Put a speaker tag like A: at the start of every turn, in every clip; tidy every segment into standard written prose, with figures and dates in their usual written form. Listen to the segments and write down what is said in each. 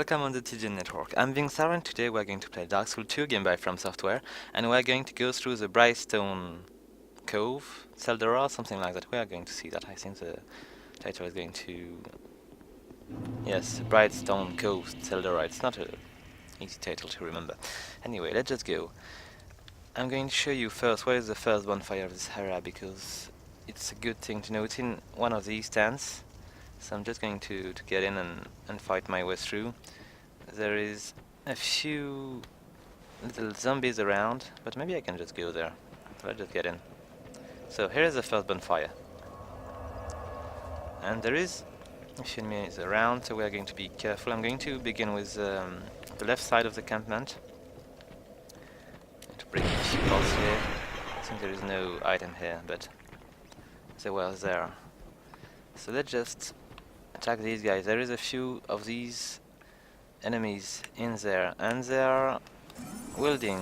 A: welcome on the TG Network. I'm Vynxar and today we're going to play Dark Souls 2 game by From Software, and we're going to go through the Brightstone cove Tseldora, something like that. We are going to see that. I think the title is going to... Yes, Brightstone cove Tseldora. It's not an easy title to remember. Anyway, let's just go. I'm going to show you first where is the first bonfire of this area, because it's a good thing to know. It's in one of these stands. So I'm just going to get in and fight my way through. There is a few little zombies around, but maybe I can just go there. Let's just get in. So here is the first bonfire. And there is a few enemies around, so we are going to be careful. I'm going to begin with the left side of the encampment. To break a few bolts here. I think there is no item here, but there was there. So let's just attack these guys. There is a few of these enemies in there, and they are wielding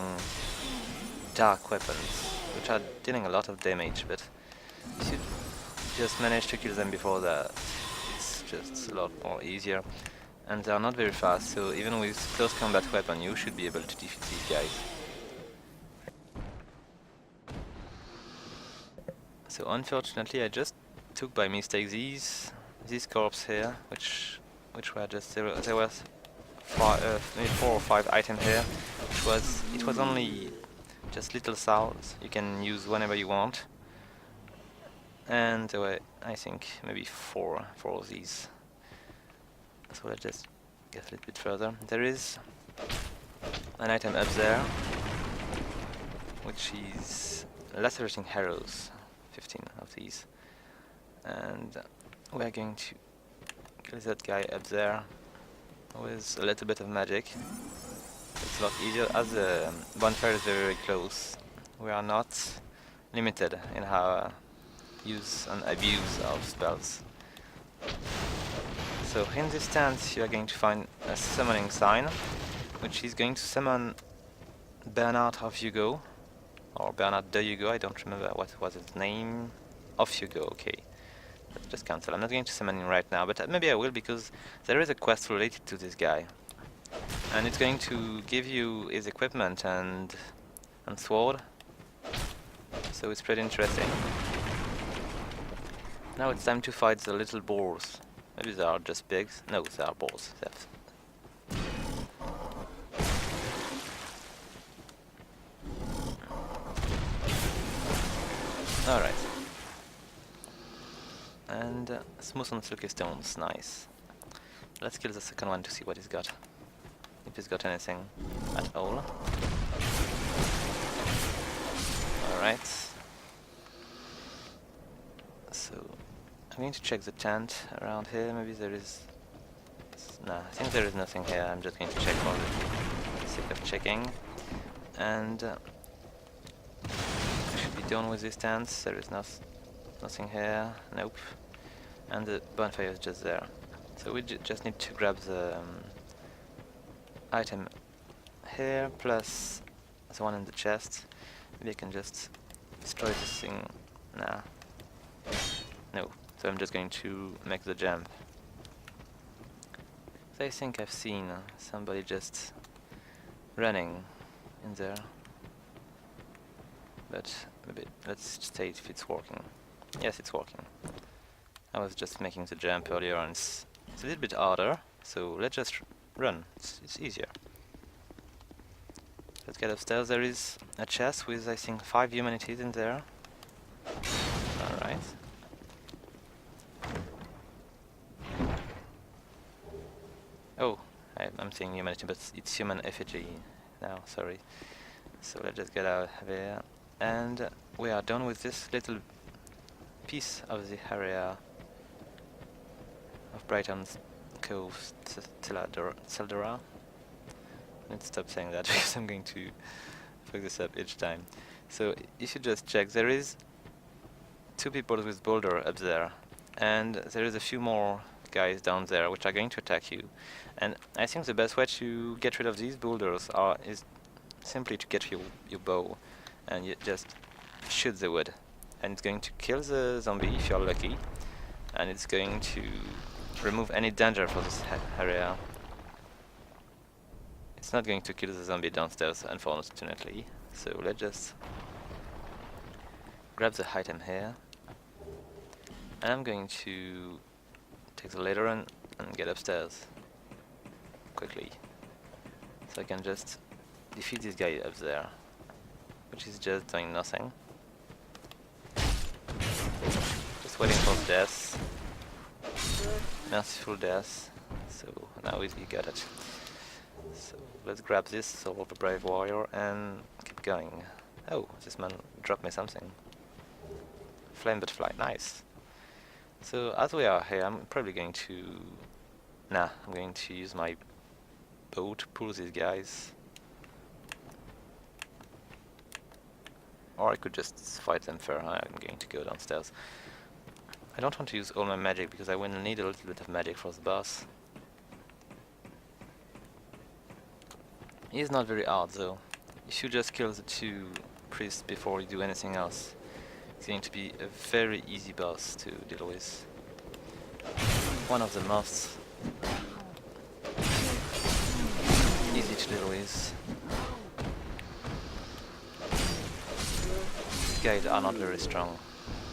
A: dark weapons, which are dealing a lot of damage, but if you just manage to kill them before that, it's just a lot more easier. And they are not very fast, so even with close combat weapon you should be able to defeat these guys. So unfortunately I just took by mistake these corpses here, which were just there was maybe 4 or 5 items here, it was only just little souls. You can use whenever you want, and there were I think maybe 4 of these. So let's just get a little bit further. There is an item up there, which is Lacerating Arrows, 15 of these, and we're going to kill that guy up there with a little bit of magic. It's a lot easier as the bonfire is very, very close. We are not limited in our use and abuse of spells. So in this stance you are going to find a summoning sign, which is going to summon Bernard of Hugo, or Bernard de Hugo, I don't remember what was his name. Of Hugo, okay. Let's just cancel. I'm not going to summon him right now, but maybe I will, because there is a quest related to this guy. And it's going to give you his equipment and sword. So it's pretty interesting. Now it's time to fight the little boars. Maybe they are just pigs. No, they are boars. Alright. And smooth and silky stones, nice. Let's kill the second one to see what he's got. If he's got anything at all. Alright. So I'm going to check the tent around here. Maybe there is... Nah, I think there is nothing here. I'm just going to check for the sake of checking. And I should be done with these tents. There is nothing here. Nope. And the bonfire is just there. So we just need to grab the item here, plus the one in the chest. Maybe I can just destroy this thing. Nah. No. So I'm just going to make the jump. So I think I've seen somebody just running in there. But maybe let's state if it's working. Yes, it's working. I was just making the jump earlier, and it's a little bit harder, so let's just run. It's easier. Let's get upstairs. There is a chest with I think 5 humanities in there. Alright. Oh, I'm saying humanity, but it's human effigy now, sorry. So let's just get out of here. And we are done with this little piece of the area of Brightstone cove Tseldora. Let's stop saying that because I'm going to fuck this up each time. So if you just check, there is 2 people with boulder up there, and there is a few more guys down there which are going to attack you. And I think the best way to get rid of these boulders is simply to get your bow and you just shoot the wood, and it's going to kill the zombie if you're lucky, and it's going to remove any danger for this area. It's not going to kill the zombie downstairs, unfortunately. So let's just grab the item here. And I'm going to take the ladder and get upstairs quickly. So I can just defeat this guy up there, which is just doing nothing. Just waiting for death. Merciful death. So now he got it. So let's grab this Soul of a Brave Warrior and keep going. Oh, this man dropped me something. Flame Butterfly, nice. So as we are here, I'm probably going to... I'm going to use my bow to pull these guys. Or I could just fight them first. I'm going to go downstairs. I don't want to use all my magic because I will need a little bit of magic for the boss. He's not very hard though. If you just kill the 2 priests before you do anything else, it's going to be a very easy boss to deal with. One of the most easy to deal with. These guys are not very strong.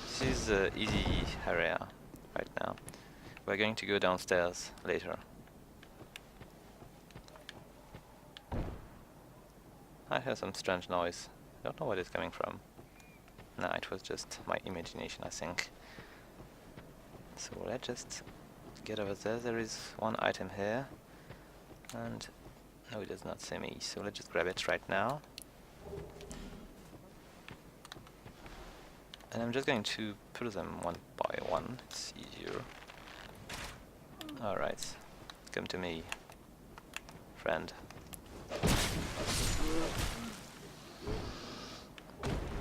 A: This is the easy area right now. We're going to go downstairs later. I hear some strange noise. I don't know where it's coming from. No, it was just my imagination, I think. So let's just get over there. There is one item here. And no, it does not see me. So let's just grab it right now. And I'm just going to pull them one by one. It's easier. Alright. Come to me, friend.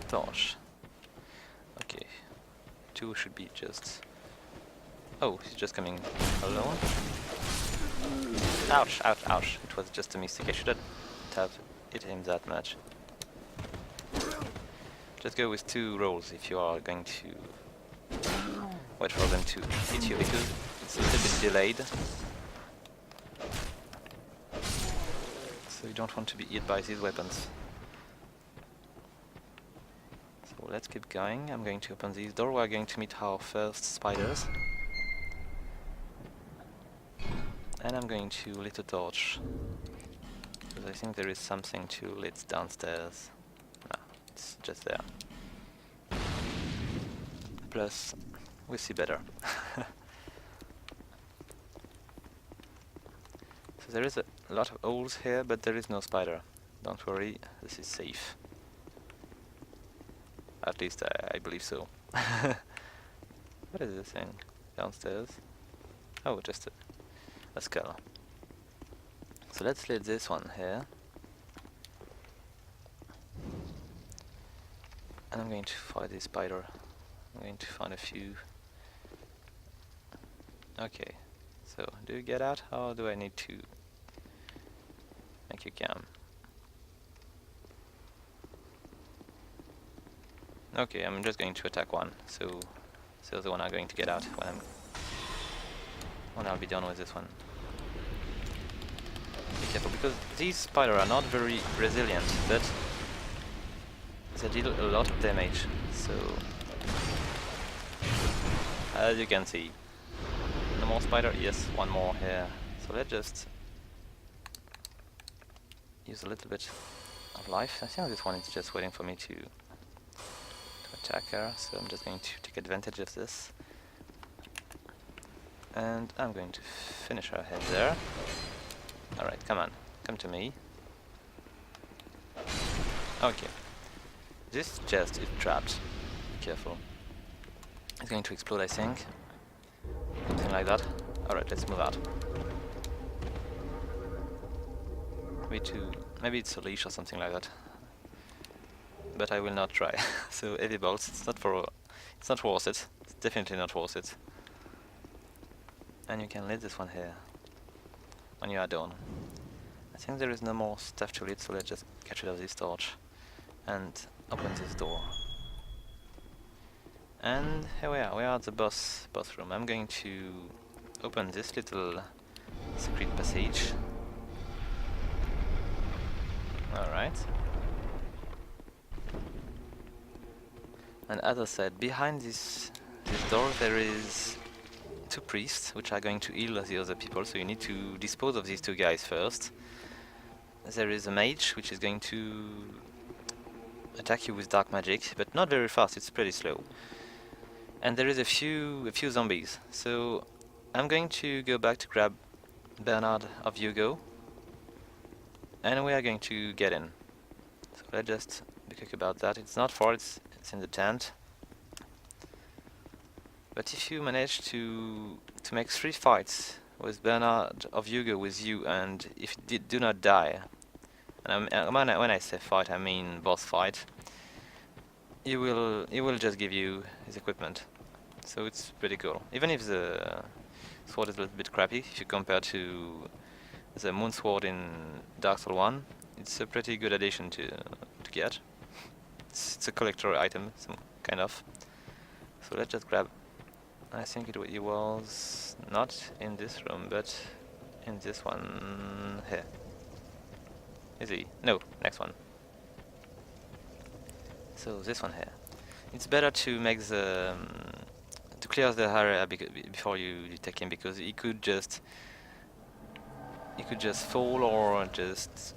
A: Torch. Okay. 2 should be just... Oh, he's just coming alone. Ouch, ouch, ouch. It was just a mistake. I shouldn't have hit him that much. Just go with 2 rolls if you are going to wait for them to hit you, because it's a little bit delayed. So you don't want to be hit by these weapons. So let's keep going. I'm going to open this door. We're going to meet our first spiders. And I'm going to lit a torch, because I think there is something to lit downstairs. No, it's just there. Plus, we see better. So there is a lot of holes here, but there is no spider. Don't worry, this is safe. At least I believe so. What is this thing downstairs? Oh, just a skull. So let's lit this one here. And I'm going to fight this spider. I'm going to find a few. Okay, so do you get out? How do I need to make you come? Okay, I'm just going to attack one, so the other one are going to get out when I'll be done with this one. Be careful, because these spiders are not very resilient, but they deal a lot of damage, so as you can see. No more spider? Yes, one more here. So let's just use a little bit of life. I think this one is just waiting for me to attack her, so I'm just going to take advantage of this. And I'm going to finish her head there. Alright, come on, come to me. Okay. This chest is trapped. Be careful. It's going to explode, I think. Something like that. Alright, let's move out. Maybe it's a leash or something like that. But I will not try. So heavy bolts, it's not worth it. It's definitely not worth it. And you can lit this one here when you are done. I think there is no more stuff to lit, so let's just get rid of this torch and open this door. And here we are at the boss room. I'm going to open this little secret passage. Alright. And as I said, behind this door there is 2 priests, which are going to heal the other people, so you need to dispose of these 2 guys first. There is a mage, which is going to attack you with dark magic, but not very fast, it's pretty slow. And there is a few zombies, so I'm going to go back to grab Bernard of Hugo, and we are going to get in. So let's just be quick about that. It's not far, it's in the tent. But if you manage to make 3 fights with Bernard of Hugo with you, and if you do not die, and when I say fight, I mean boss fight, he will just give you his equipment. So it's pretty cool. Even if the sword is a little bit crappy, if you compare to the Moon Sword in Dark Souls 1, it's a pretty good addition to get. It's a collector item, some kind of. So let's just grab. I think it was not in this room, but in this one here. Is he? No, next one. So this one here. It's better to make the to clear the area before you take him, because he could just fall or just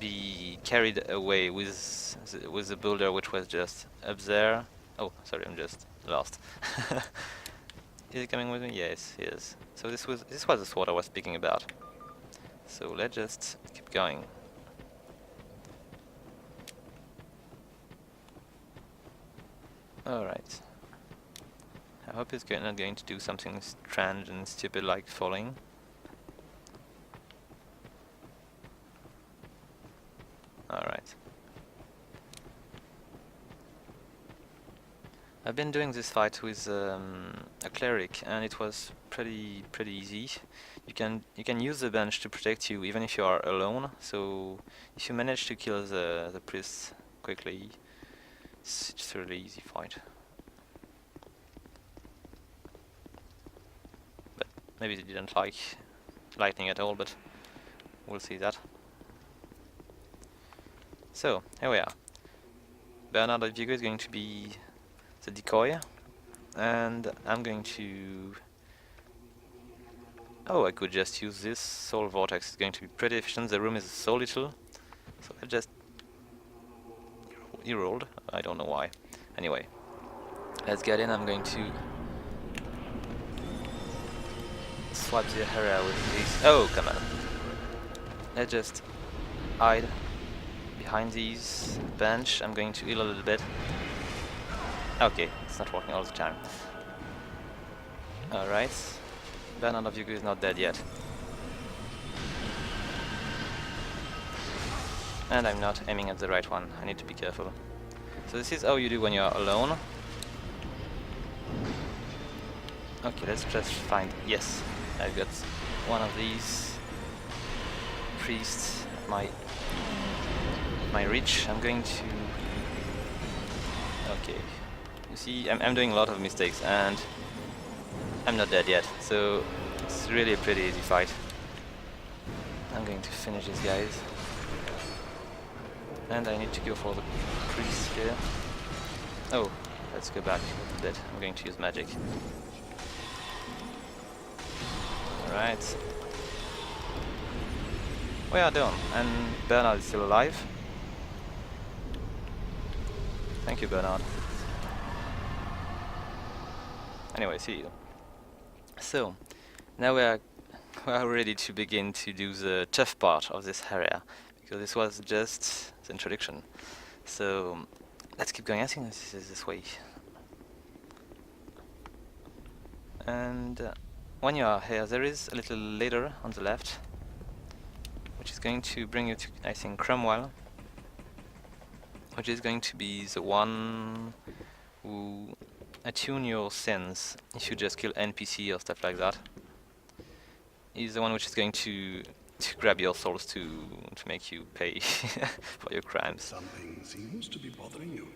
A: be carried away with the boulder which was just up there. Oh, sorry, I'm just lost. Is he coming with me? Yes, he is. So this was the sword I was speaking about. So let's just keep going. Alright. I hope he's not going to do something strange and stupid like falling. Alright. I've been doing this fight with a Cleric, and it was pretty easy. You can use the bench to protect you even if you are alone. So if you manage to kill the priest quickly, it's a really easy fight. But maybe they didn't like lightning at all, but we'll see that. So here we are. Bernard of Hugo is going to be the decoy, and I'm going to... Oh, I could just use this soul vortex. It's going to be pretty efficient. The room is so little, so I just... He rolled. I don't know why. Anyway, let's get in. I'm going to swap the area with these. Oh, come on. Let's just hide behind these bench. I'm going to heal a little bit. Okay, it's not working all the time. Alright. Bernard of Hugo is not dead yet. And I'm not aiming at the right one. I need to be careful. So this is how you do when you're alone. Okay, let's just find... Yes, I've got one of these priests at my reach. I'm going to... Okay. You see, I'm doing a lot of mistakes, and I'm not dead yet, so it's really a pretty easy fight. I'm going to finish these guys. And I need to go for the priest here. Oh, let's go back a bit. I'm going to use magic. Alright. We are done, and Bernard is still alive. Thank you, Bernard. Anyway, see you. So, now we are ready to begin to do the tough part of this area, because this was just the introduction. So, let's keep going. I think this is this way. And when you are here, there is a little ladder on the left, which is going to bring you to, I think, Cromwell, which is going to be the one who attune your sins if you just kill NPC or stuff like that. He's the one which is going to grab your souls to make you pay for your crimes.
B: Something seems to be bothering you.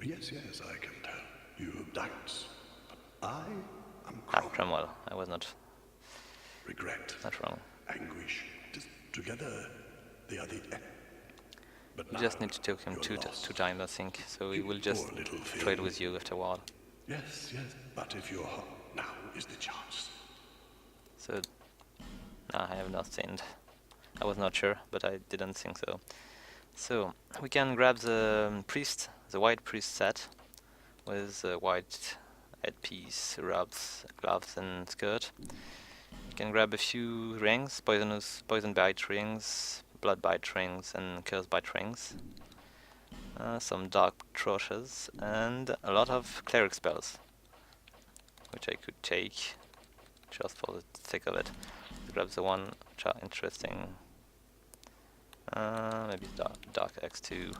B: Yes, I can tell. You have doubts. But I am
A: Cromwell. I was not
B: regret.
A: Not wrong.
B: Anguish. Together they are the But
A: You
B: now
A: just need to talk him
B: you're lost.
A: two times, I think, so he
B: You
A: will just
B: poor little thing.
A: trade with you after a while.
B: Yes, yes. But if you're hot, now is the chance.
A: So, nah, I have not sinned. I was not sure, but I didn't think so. So, we can grab the priest, the white priest set, with white headpiece, robes, gloves and skirt. You can grab a few rings, poison bite rings, blood bite rings and curse bite rings. Some dark troches and a lot of cleric spells, which I could take just for the sake of it. Let's grab the one which are interesting. Maybe dark X2.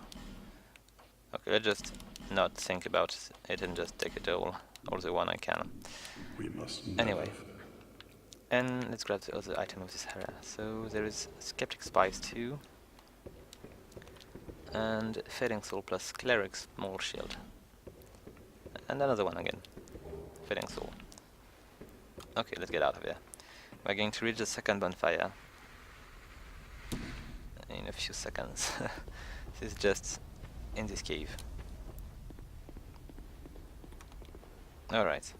A: Okay, let's just not think about it and just take it all the one I can.
B: We must
A: Anyway.
B: never.
A: And let's grab the other item of this area. So there is Skeptic Spice 2 and Fading Soul plus Cleric's Small Shield. And another one again. Fading Soul. Okay, let's get out of here. We're going to reach the second bonfire in a few seconds. This is just in this cave. Alright.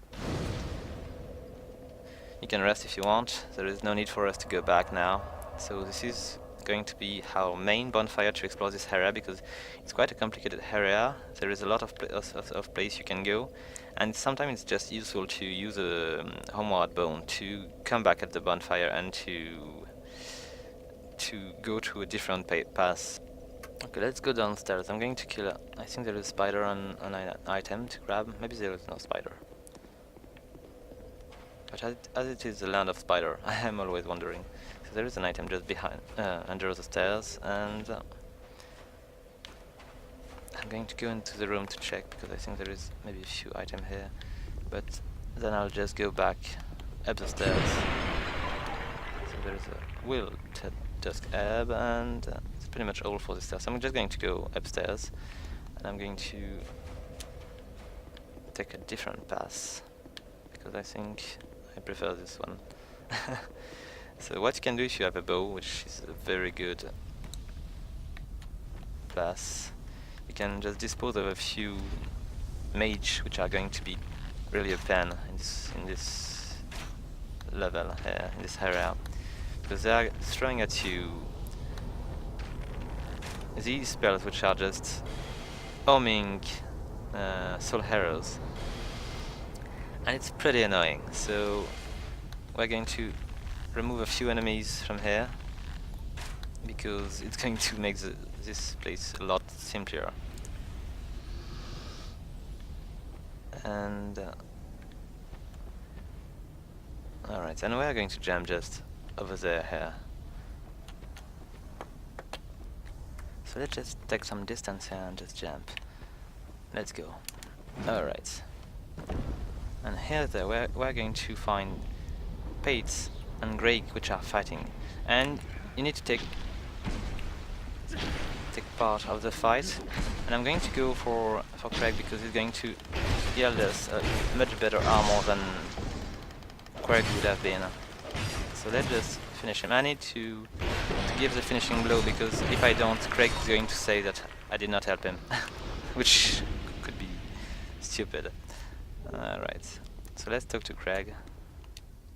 A: You can rest if you want, there is no need for us to go back now. So this is going to be our main bonfire to explore this area, because it's quite a complicated area. There is a lot of place you can go, and sometimes it's just useful to use a homeward bone to come back at the bonfire and to go to a different path. Okay, let's go downstairs. I'm going to kill I think there is a spider on an item to grab. Maybe there is no spider. But as it is the land of spider, I am always wondering. So there is an item just behind, under the stairs, and I'm going to go into the room to check, because I think there is maybe a few items here. But then I'll just go back up the stairs. So there is a wilted dusk ebb, and it's pretty much all for the stairs. So I'm just going to go upstairs, and I'm going to take a different path, because I think I prefer this one. So what you can do if you have a bow, which is a very good class, you can just dispose of a few mage, which are going to be really a pain in this level here, in this area, because they are throwing at you these spells which are just homing soul arrows. And it's pretty annoying, so we're going to remove a few enemies from here, because it's going to make this place a lot simpler. And alright, and we're going to jump just over there here. So let's just take some distance here and just jump. Let's go. Alright. And here we're going to find Pates and Greg, which are fighting, and you need to take part of the fight. And I'm going to go for Craig, because he's going to yield us a much better armor than Craig would have been. So let's just finish him. I need to give the finishing blow, because if I don't, Craig is going to say that I did not help him, which could be stupid. Alright, so let's talk to Craig.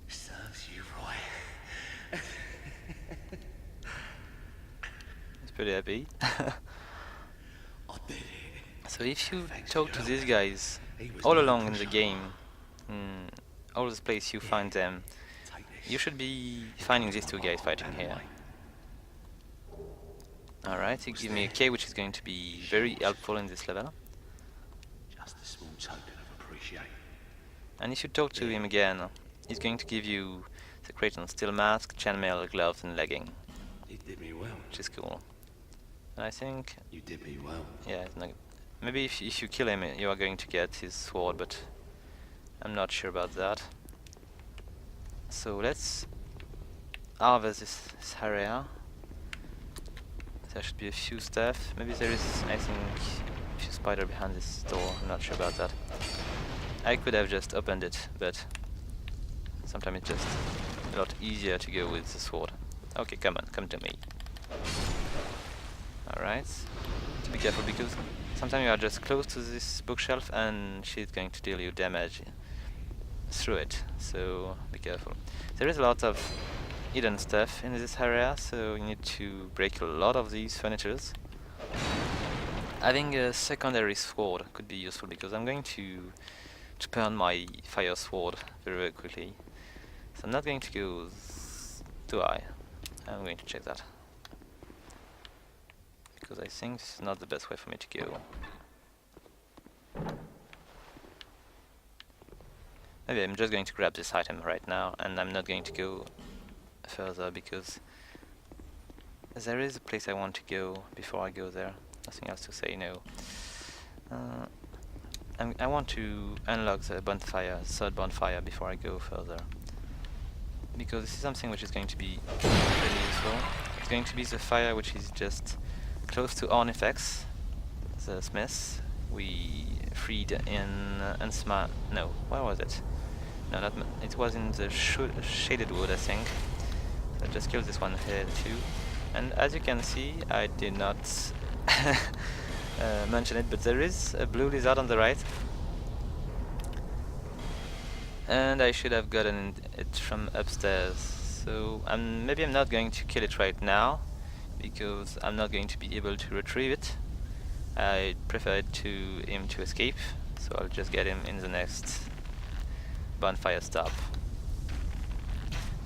C: Serves you right.
A: He's pretty happy.
C: I did it.
A: So if you
C: Thanks
A: talk
C: for
A: to
C: your
A: these
C: help.
A: guys
C: He was
A: all
C: no
A: along in the
C: pushover.
A: game, all the place you find them,
C: Take this.
A: you should be finding these two guys fighting here. Alright, he give me a K, which is going to be very helpful in this level.
C: Just a small token of appreciation.
A: And if you talk to him again, he's going to give you the Creighton steel mask, chainmail, gloves and legging,
C: You did me well.
A: which is cool. And I think,
C: You did me well.
A: yeah, it's not, maybe if you kill him, you are going to get his sword, but I'm not sure about that. So let's harvest this area. There should be a few stuff. Maybe there is, I think, a few spider behind this door. I'm not sure about that. I could have just opened it, but sometimes it's just a lot easier to go with the sword. Okay, come on, come to me. Alright. To be careful because sometimes you are just close to this bookshelf and she's going to deal you damage through it, so be careful. There is a lot of hidden stuff in this area, so you need to break a lot of these furnitures. Having a secondary sword could be useful because I'm going to burn my fire sword very quickly. So I'm not going to go... do I? I'm going to check that. Because I think this is not the best way for me to go. Maybe I'm just going to grab this item right now and I'm not going to go further because there is a place I want to go before I go there. Nothing else to say, no. I want to unlock the bonfire, third bonfire, before I go further. Because this is something which is going to be really useful. It's going to be the fire which is just close to Ornifex, the smith we freed in no, where was it? No, not it was in the shaded wood, I think. So I just killed this one here too. And as you can see, I did not mention it, but there is a blue lizard on the right. And I should have gotten it from upstairs. So maybe I'm not going to kill it right now, because I'm not going to be able to retrieve it. I prefer him to escape, so I'll just get him in the next bonfire stop.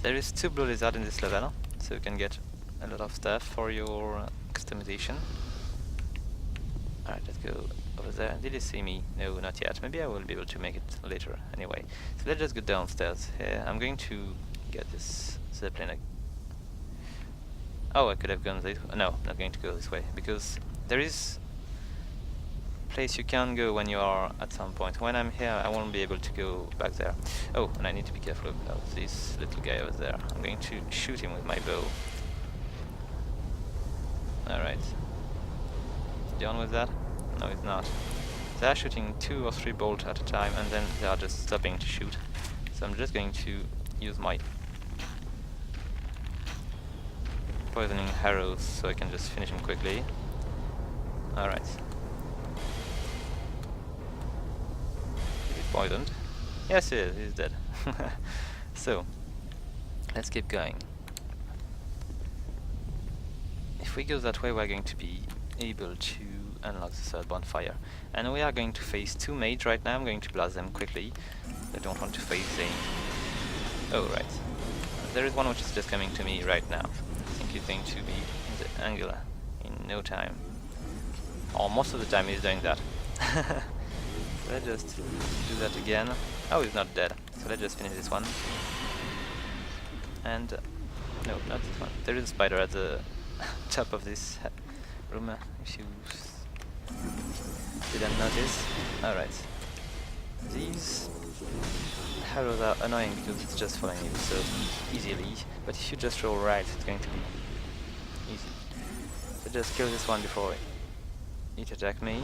A: There is 2 blue lizards in this level, so you can get a lot of stuff for your customization. Alright, let's go over there. Did he see me? No, not yet. Maybe I will be able to make it later. Anyway, so let's just go downstairs here. I'm going to get this zeppelin. Oh, I could have gone this way. No, not going to go this way, because there is a place you can go when you are at some point. When I'm here, I won't be able to go back there. Oh, and I need to be careful about this little guy over there. I'm going to shoot him with my bow. Alright. Done with that? No, it's not. They are shooting 2 or 3 bolts at a time, and then they are just stopping to shoot. So I'm just going to use my poisoning arrows so I can just finish him quickly. Alright. Is he poisoned? Yes, he is. He's dead. So, let's keep going. If we go that way, we're going to be able to unlock the third bonfire. And we are going to face 2 mages right now. I'm going to blast them quickly. I don't want to face them. Oh, right. There is one which is just coming to me right now. I think he's going to be in the angle in no time. Or most of the time he's doing that. So let's just do that again. Oh, he's not dead. So let's just finish this one. And... no, not this one. There is a spider at the top of this room, if you didn't notice. Alright. These arrows are annoying because it's just following you so easily, but if you just roll right, it's going to be easy. So just kill this one before it attacks me.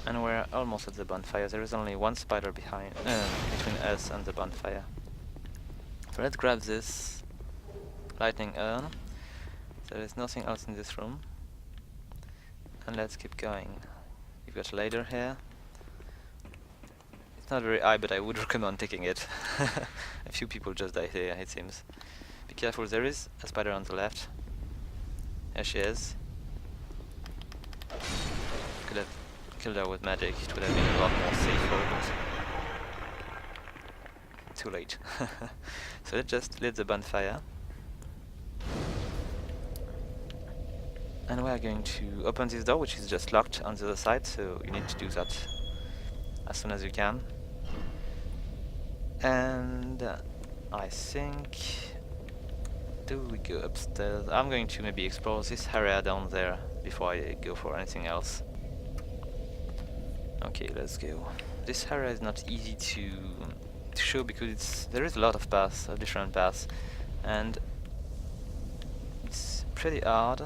A: And we're almost at the bonfire. There is only 1 spider behind, between us and the bonfire. So let's grab this lightning urn. There is nothing else in this room. And let's keep going. We've got a ladder here. It's not very high, but I would recommend taking it. A few people just died here, it seems. Be careful, there is a spider on the left. There she is. Could have killed her with magic, it would have been a lot more safer, but too late. So let's just lit the bonfire. And we are going to open this door, which is just locked on the other side, so you need to do that as soon as you can. And I think... do we go upstairs? I'm going to maybe explore this area down there before I go for anything else. Okay, let's go. This area is not easy to show because there is a lot of paths, different paths, and it's pretty hard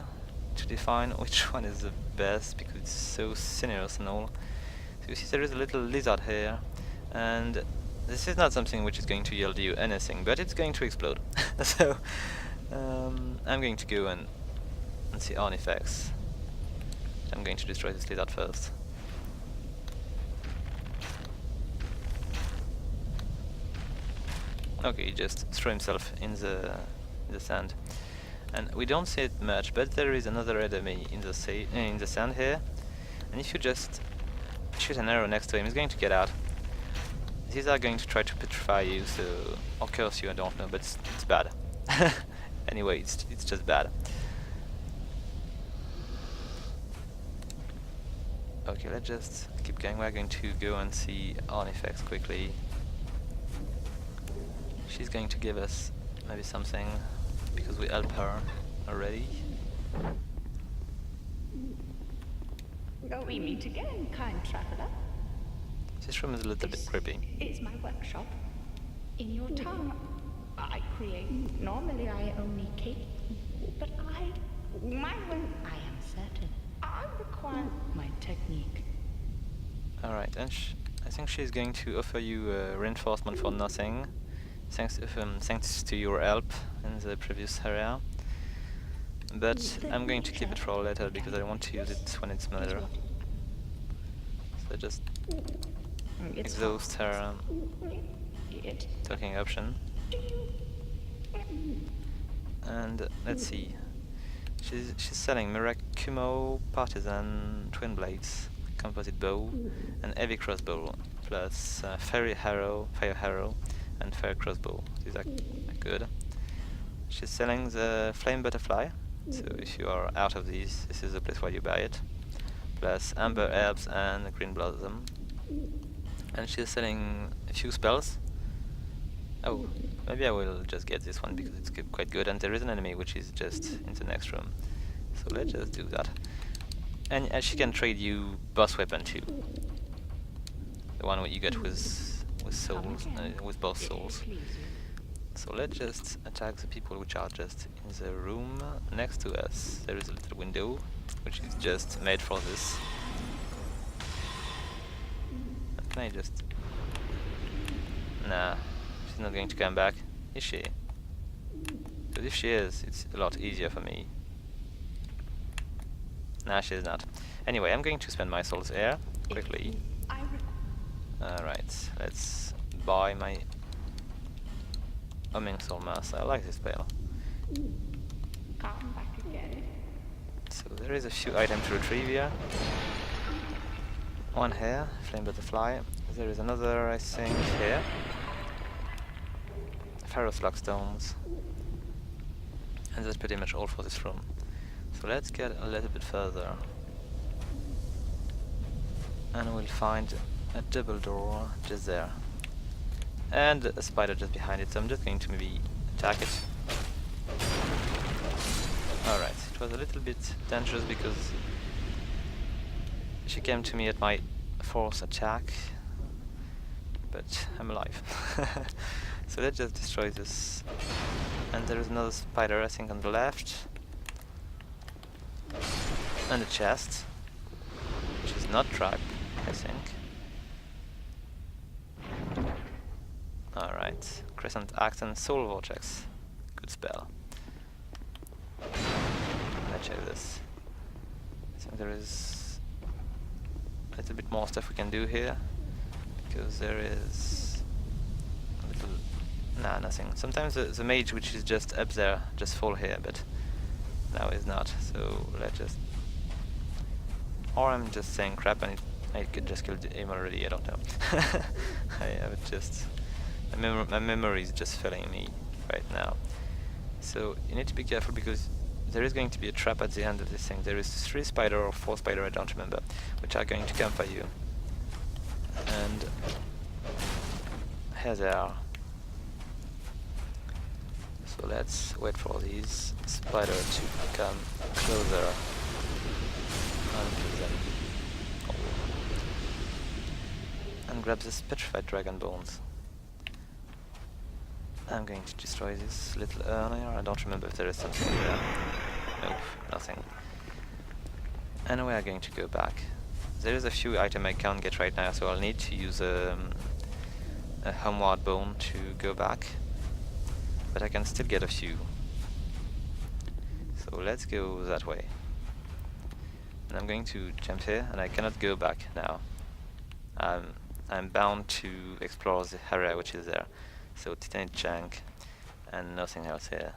A: to define which one is the best because it's so sinuous and all. So you see there is a little lizard here, and this is not something which is going to yield you anything, but it's going to explode. So I'm going to go and and see artifacts. I'm going to destroy this lizard first. Okay, he just threw himself in the sand. And we don't see it much, but there is another enemy in the sand here. And if you just shoot an arrow next to him, he's going to get out. These are going to try to petrify you, so or curse you, I don't know, but it's bad. Anyway, it's just bad. Okay, let's just keep going. We're going to go and see artifacts quickly. She's going to give us maybe something because we help her already.
D: We meet again, kind traveler.
A: This room is a little bit creepy.
D: It's my workshop. In your tongue, I create. Normally, I only cake, but mine will. I am certain. I require my technique.
A: All right, and I think she's going to offer you reinforcement for nothing, thanks to your help in the previous area. But I'm going to keep it for later because I want to use it when it's better. So just exhaust her talking option. And let's see. She's selling Miracumo, Partisan, Twin Blades, Composite Bow, and Heavy Crossbow, plus Fire Arrow, and Fire Crossbow. These are good. She's selling the Flame Butterfly, so if you are out of these, this is the place where you buy it. Plus Amber Herbs and Green Blossom. And she's selling a few spells. Oh, maybe I will just get this one because it's quite good, and there is an enemy which is just in the next room. So let's just do that. And she can trade you boss weapon too. The one you get with souls, with both souls. So let's just attack the people which are just in the room next to us. There is a little window which is just made for this. And can I just... Nah, she's not going to come back, is she? Because if she is, it's a lot easier for me. Nah, she's not. Anyway, I'm going to spend my souls here quickly. Alright, let's buy my Humming Soul Master. I like this spell.
D: Come back again.
A: So there is a few items to retrieve here. One here, Flame Butterfly. There is another, I think, here. Pharros Lockstones. And that's pretty much all for this room. So let's get a little bit further. And we'll find a double door just there. And a spider just behind it, so I'm just going to maybe attack it. Alright, it was a little bit dangerous because she came to me at my fourth attack, but I'm alive. So let's just destroy this. And there is another spider, I think, on the left. And a chest, which is not trapped, I think. Alright, Crescent Axe and Soul Vortex. Good spell. Let's check this. I think there is a little bit more stuff we can do here. Because there is a little... Nah, nothing. Sometimes the mage which is just up there just fall here, but now is not. So let's just... Or I'm just saying crap and I could just kill him already, I don't know. I have it just... My memory is just failing me right now. So you need to be careful because there is going to be a trap at the end of this thing. There is 3 spider or 4 spider, I don't remember, which are going to come for you. And here they are. So let's wait for these spider to come closer and kill them. Oh. And grab this Petrified dragon bones. I'm going to destroy this little urn here. I don't remember if there is something there. Nope, nothing. And we are going to go back. There is a few items I can't get right now, so I'll need to use a homeward bone to go back. But I can still get a few. So let's go that way. And I'm going to jump here, and I cannot go back now. I'm bound to explore the area which is there. So Titanite junk, and nothing else here.